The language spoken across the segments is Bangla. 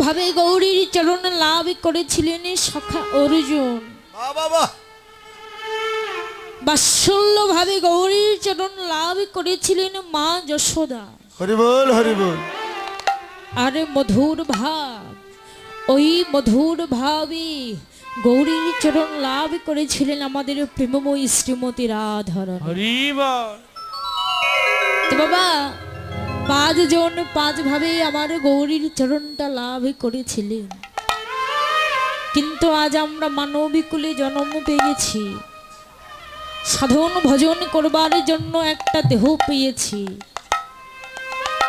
ভাবে গৌরীর চরণ লাভ করেছিলেন সখা অর্জুন। বাৎসল্য ভাবে গৌরীর চরণ লাভ করেছিলেন মা যশোদা। হরি বল হরি বল। আর মধুর ভাব, ওই মধুর ভাবে গৌরীর চরণ লাভ করেছিলেন আমাদের প্রেমময়ী শ্রীমতী রাধারানী। হরি বল। তো বাবা, পাঁচজন পাঁচ ভাবে আমার গৌরীর চরণটা লাভ করেছিলেন, কিন্তু আজ আমরা মানবী কুলে জন্ম পেয়েছি, সাধন ভজন করবার জন্য একটা দেহ পেয়েছি।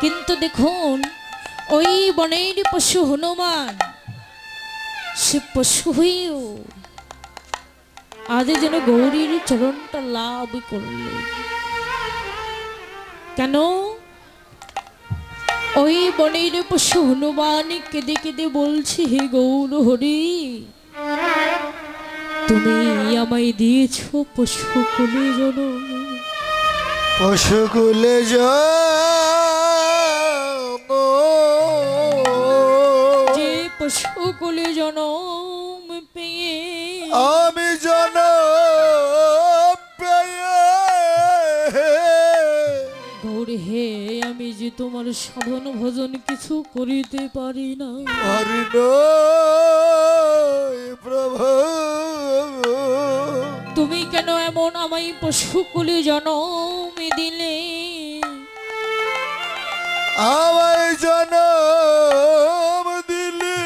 কিন্তু দেখুন, ওই বনের পশু হনুমান, সে পশু হয়েও আজ যেন গৌরীর চরণটা লাভ করলেন। কেন? ওই বনের পশু হনুমান কেঁদে কেঁদে বলছে, হে গৌর হরি, তুমি আমায় দিয়েছ পশু কুলে জনম। পশু কুলে জন্ম, যে পশু কুলে জনম পেয়ে আমি জনম পেয়ে, গৌর হে, আমি যে তোমার সাধন ভজন কিছু করিতে পারি না। হরি নয় প্রভু, তুমি কেন এমন আমায় পশু কুলে জনম দিলে? আমায় জনম দিলে,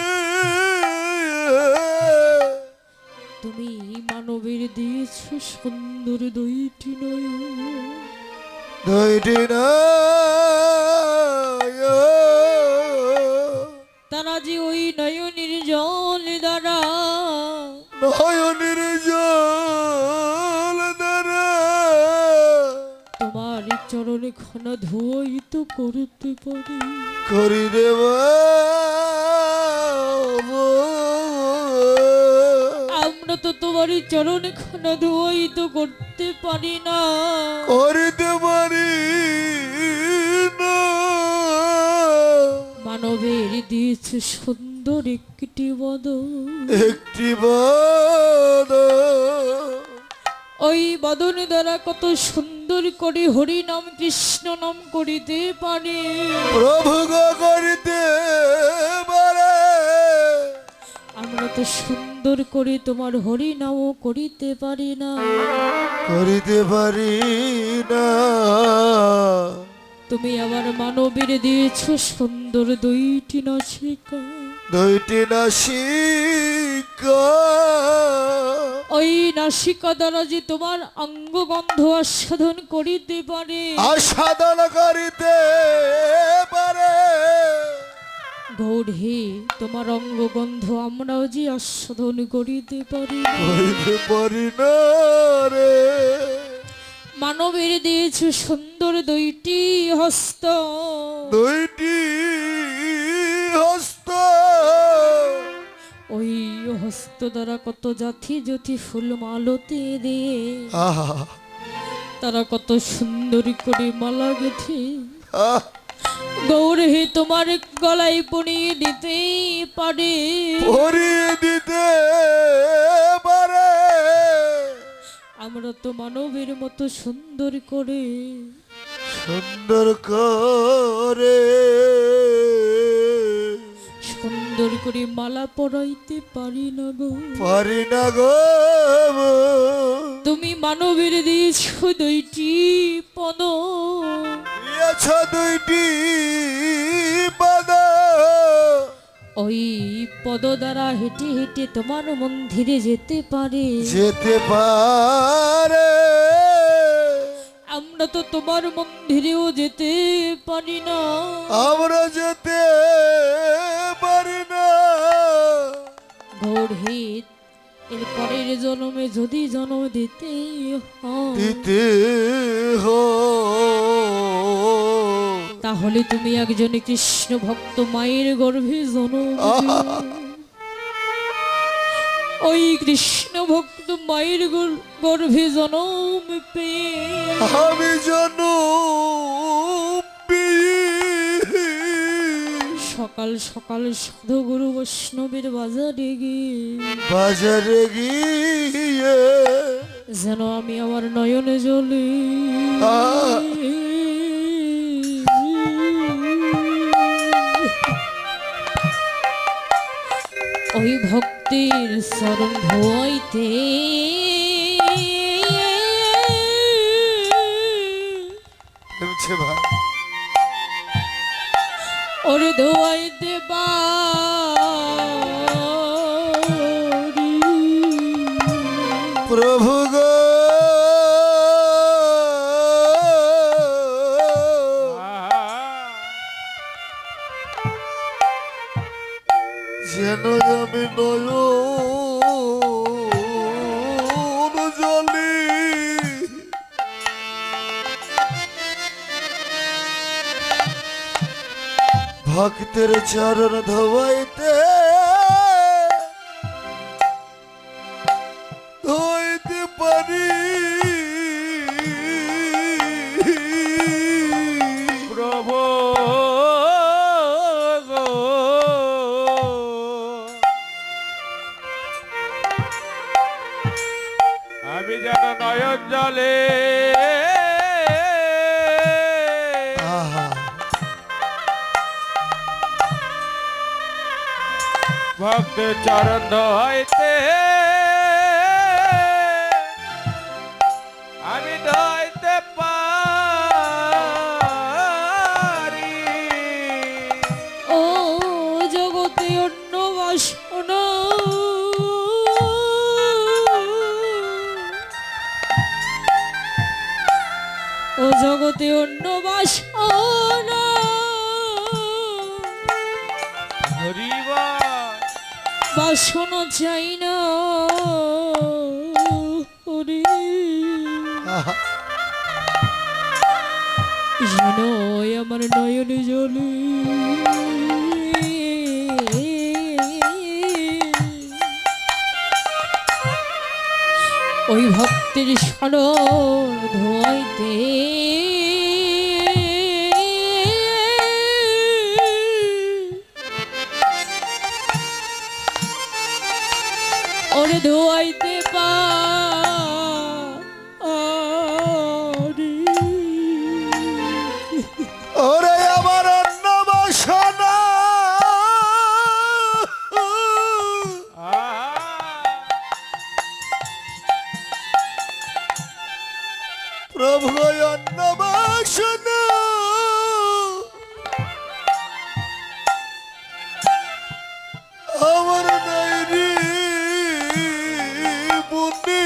তুমি মানবের দিয়েছ সুন্দর দুইটি নয়ন, দুইটি নয়ন, তারা যে ওই নয়নের জল দ্বারা, নয়নের জল দ্বারা তোমার চরণে খানা ধুইত করতে পারি। করি দেব, আমরা তো তোমার চরণে খানা ধুইত করতে পারি না, করিতে পারি না। মানবের দিয়েছে সুন্দর একটি বদন, একটি বদন, ওই বদন দ্বারা কত সুন্দর করে হরি নাম কৃষ্ণ নাম করিতে পারে। প্রভু গো করিতে পারে, আমরা তো সুন্দর করে তোমার হরি নামও করিতে পারি না। করিতে পারি না। তুমি আমার মানবের দিয়েছ সুন্দর দুইটি নাসিকা, দুইটি নাসিকা, ওই নাসিকা দ্বারা যে তোমার অঙ্গগন্ধ আস্বাদন করিতে পারে। আস্বাদন করিতে পারে। গৌর হে, তোমার অঙ্গগন্ধ আমরাও যে আস্বাদন করিতে পারি না। করিতে পারি না রে। মানবের দিয়েছ সুন্দর দুইটি হস্ত, দুইটি হস্ত, ওই হস্ত দ্বারা কত জাতি জ্যোতি ফুল মালতে দিয়ে আহা, তারা কত সুন্দর করে মালা গেথে আহ, গৌর হে তোমার গলায় পরিয়ে দিতে পারে। পরিয়ে দিতে পারে। আমরা তো মানবের মতো সুন্দর করে সুন্দর করে সুন্দর করে মালা পরাইতে পারি না গো। পারি না গো। তুমি মানবের দিয়েছ দুইটি পদ, দিয়েছ দুইটি পদ, ওই পদ দ্বারা হেঁটে হেঁটে তোমার মন্দিরে যেতে পারে। যেতে পারে। আমরা তো তোমার মন্দিরেও যেতে পারি না। আমরা যেতে পারি না। ঘোর হে, এর পরের জন্মে যদি জন্ম দিতে হয়, দিতে হয়, তাহলে তুমি একজন কৃষ্ণ ভক্ত মায়ের গর্ভে জন্ম দিবে। ওই কৃষ্ণ ভক্ত মায়ের গর্ভে জন্ম পেয়ে আমি জন্ম পেয়ে সকাল সকাল সাধু গুরু বৈষ্ণবের বাজারে গিয়ে বাজারে গিয়ে যেন আমি আমার নয়নে জলে ওই ভক্তির চরণ ধোয়াইতে থেমছে ভাই ওরে ধোয়াইতে পারি প্রভু গো যেন আমি নয়ন জলি ভক্তের চরণ ধোয়াইতে ধোয়াইতে পারি প্রভু গো, আমি যেন নয়ন জলে আহা ভক্তের চরণ ধোয়াইতে আমি ধোয়াইতে পারি। ও জগতে অন্য বাসনা ও জগতে অন্য বাসনা হরিবা বাসনা চাই না ওরে আহা যেন আমার নয়নে জলে ওই ভক্তের স্মরণ ধোয়াইতে ওরে ধোয়াইতে পারি ওরে আমার অন্য বাসনা প্রভু অন্য বাসনা আমার নাই রে বুদ্ধি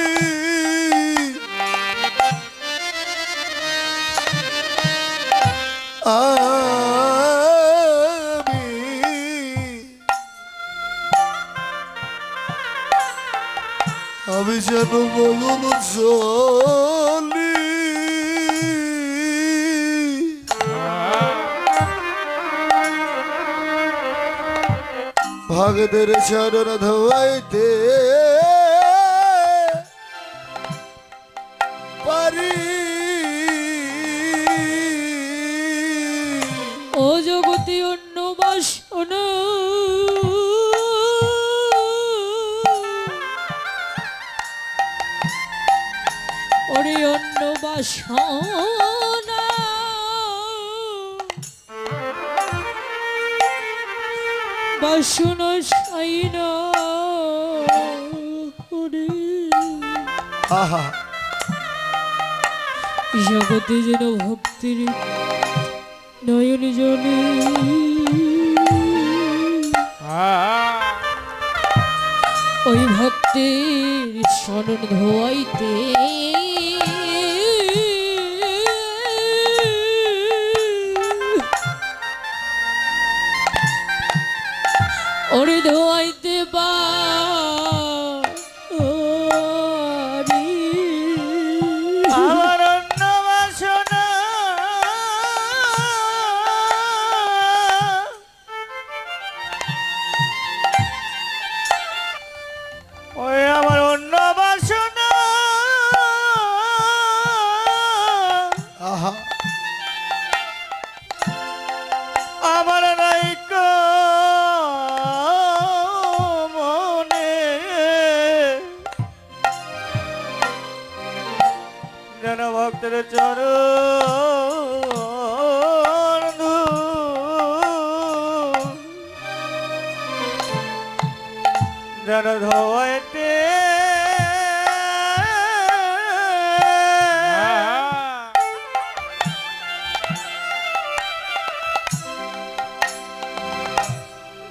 আমি যেন বলুন চলি ভাগদের চরণ ধোয়াইতে পারি ও জগতে অন্য বাসনা ওরে অন্য বাসনা বাসনা চাই না ওরে আহা জগতে যেন ভক্তির নয়ন জলে ওই ভক্তির শরণ ধোয়াইতে ওরে ধোয়াইতে পারি আমার অন্য বাসনা ওই আমার অন্য বাসনা আহা আমার নাই কো যেন ভক্তের চরণ যেন ধোয়াইতে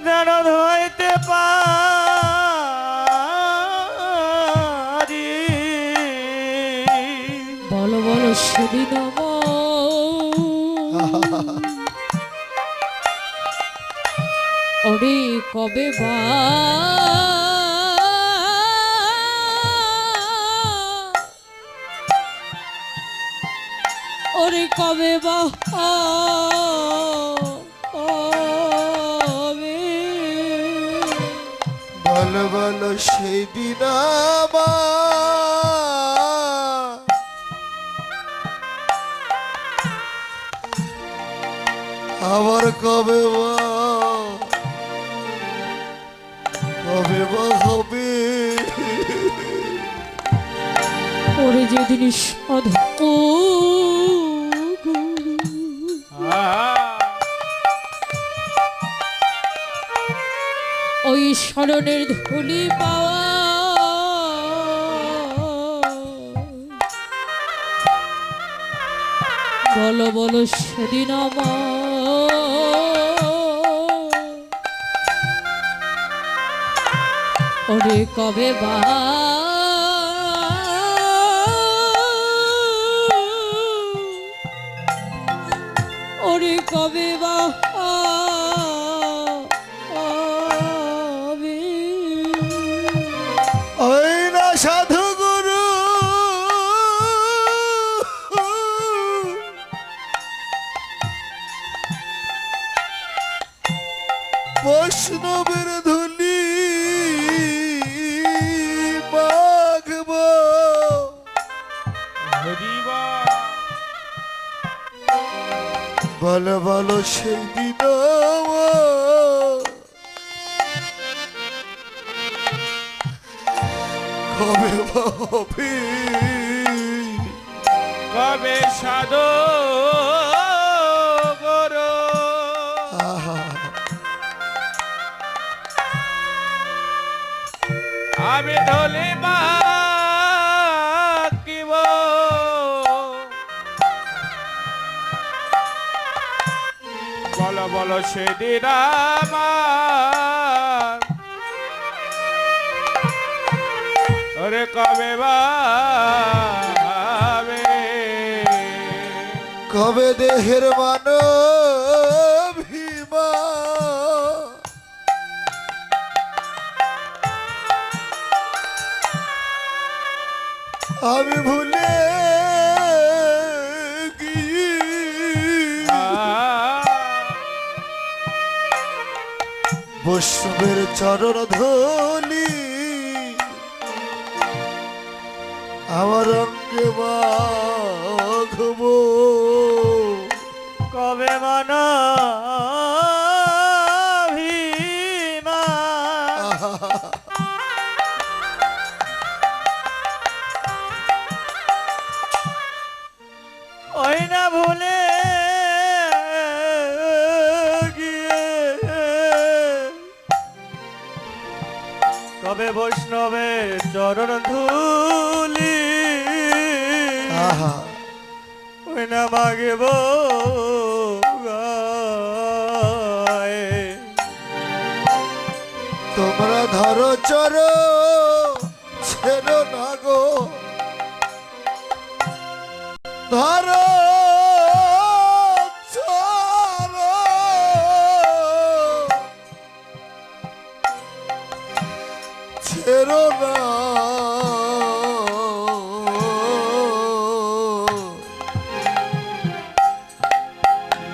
যেন ধোয়াইতে পারি। বলো বলো সেদিন ওরে কবে বা ওরে কবে বা হবে বলো বলো সেই দিন আবার কবে বা হবে ওরে যেদিন সাধক ওই স্মরণের ধুলি পাওয়া বলো বলো সেদিন ওরে কবে বা ওরে কবে বা হবে ওই না সাধু গুরু বৈষ্ণবের ধুলি মাখব বলো বলো সেই দিন কবে বা হবে কবে সাধু গুরু আহা আমি ধলি মাকিব বলো বলো সেদিন আমার ওরে কবে বা হবে। কবে দেহের মানবিমা আমি ভুলে গিয়ে বৈষ্ণবের চরণ ধুলি আমার অঙ্গে মাখব কবে মানা ওই না ভুলে গিয়ে কবে বৈষ্ণবের চরণ ধুলি আহা ওই না মাগেব তোমরা ধরো চর ছেড়ো না গো ধরো চর ছেড়ো না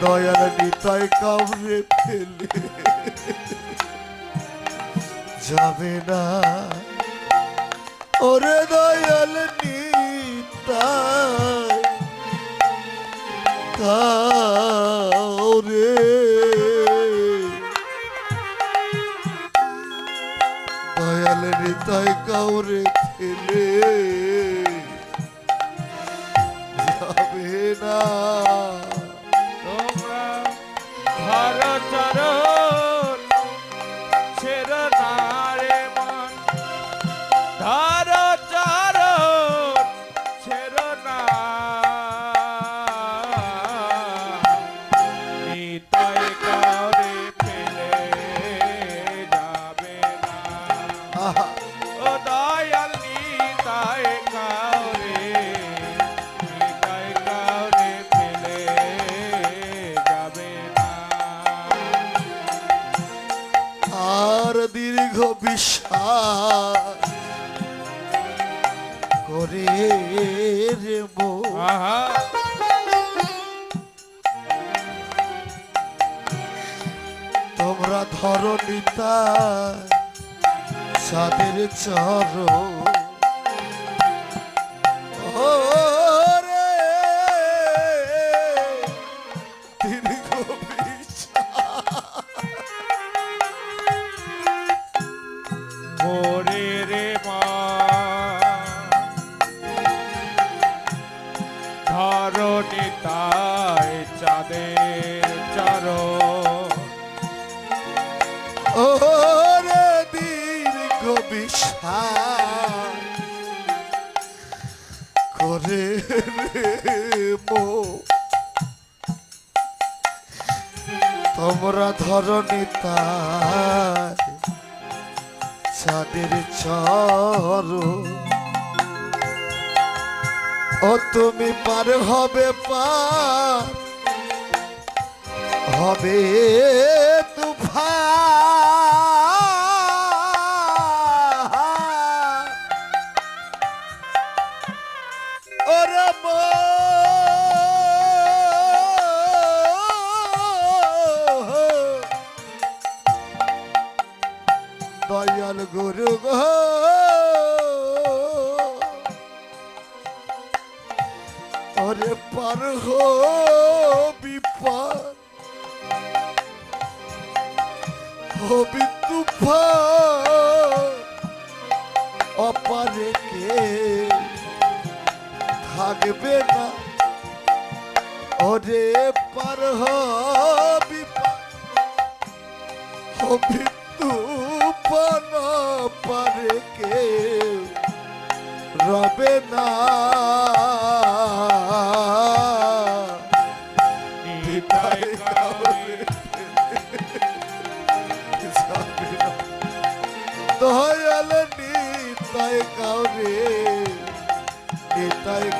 দয়াল নিতাই কামড়ে ফেলে যাবে না ওরে দয়াল নিতাই কাউরে দয়াল নিতাই কাউরে ফেলে না তোমরা ধর চরণ ছেড়ো না রে মন ধর চরণ ছেড়ো না নিতাই কাউরে ফেলে যাবে না আহা, ও দয়াল নিতাই কাউরে ফেলে যাবে না আর দীর্ঘ বিশ্বাস করে রে মন আহা তোমরা ধরো নিতা সাদের চরণ ও রে দীর্ঘ বিশ্বাস ওরে রে মা ধরণী তাই চাঁদের চরণ ওরে দীর্ঘ বিশ্বাস করে রে মো তোমরা ধরণী তার চাঁদের চর ও তুমি পার হবে পার হবে তুফান ওরে দয়াল গুরু গো ওরে পার হবি পার হবি তুফান অপারে কে থাকবে না ওরে পার হবি পার হবি তুফান অপারে কে রবে না নিতাই কাউরে দয়াল নিতাই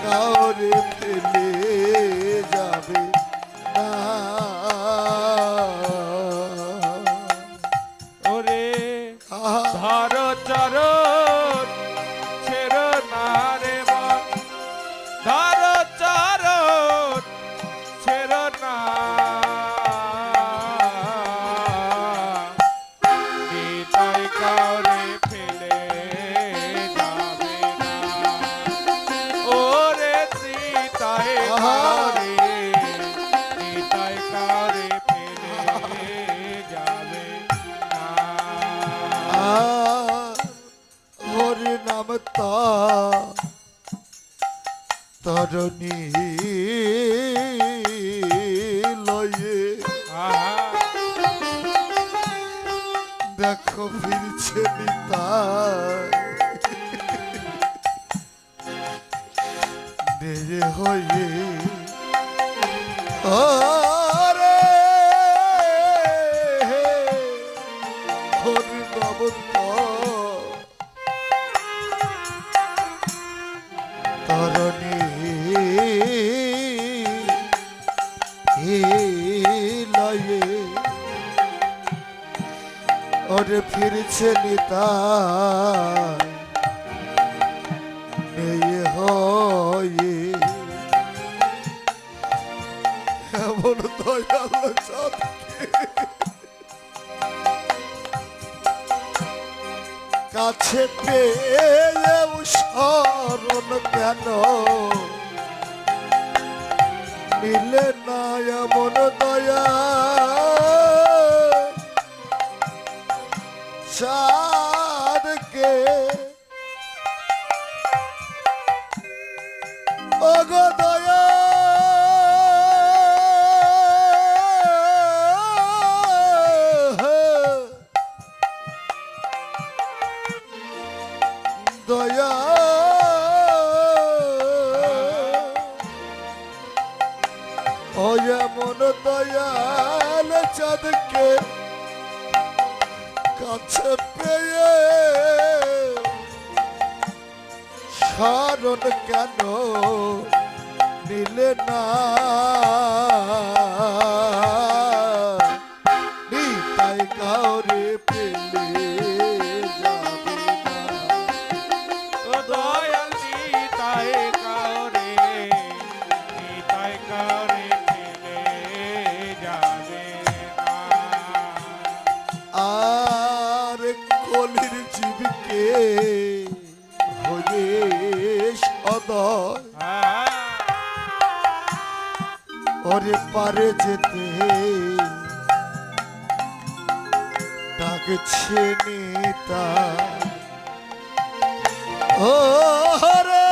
কাউরে ফেলে যাবে না ওরে আহা, ধর চরণ ছেড়ো না রে মন ধর চরণ ছেড়ো না নিতাই কাউরে ফেলে যাবে না ওরে নিতাই কাউরে নিতাই কাউরে ফেলে যাবে না হরি নাম তরণী লয়ে আহা দেখো ফিরছে নিতাই দেরে হয়ে আরে হরি নাম তরণী লয়ে ওরে ফিরছে নিতাই নেই হয়ে এমন দয়াল চাঁদকে কাছে পেয়েও শরণ কেন মিলে না এমন দয়া চাঁদকে ওগো দয়া ও এমন দয়াল চাঁদকে কাছে পেয়ে শরণ কেন নিলে না নিতাই কাউরে পেলে যাবে না ও দয়াল নিতাই কাউরে ফেলে যাবে না। আর কলির জীবকে হয়ে সদয় ওরে পারে যেতে ডাকছে নিতা ও হরে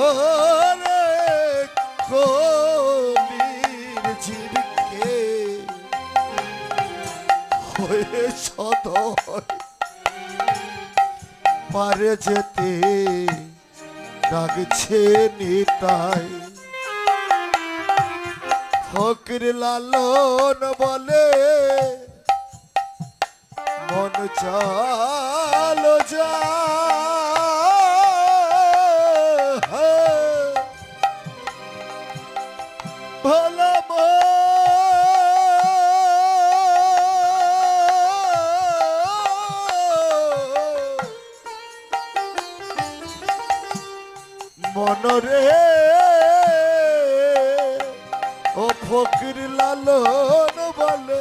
ওরে কলির ঝিরকে হয়ে সদয় পারে যেতে ডাকছে নিতাই ফকির লালন বলে মন চালো যা ভালো মনরে ও ফকির লালন বলে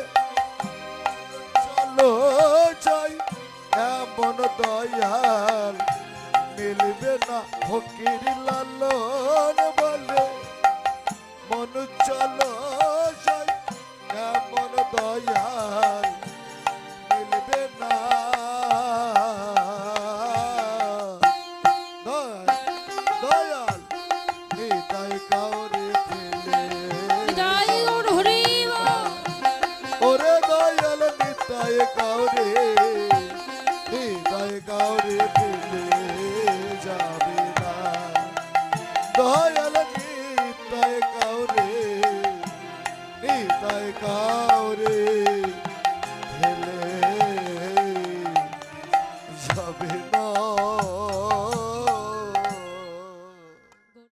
চলো যাই এমন দয়াল মিলবে না ফকির লালন বলে মন চলো যাই এমন দয়াল মিলবে না দয়াল নিতাই কাউরে ফেলে নিতাই গৌর হরি বল। ওরে দয়াল নিতাই কাউরে ফেলে যাবে না দয়াল নিতাই কাউরে ফেলে যাবে না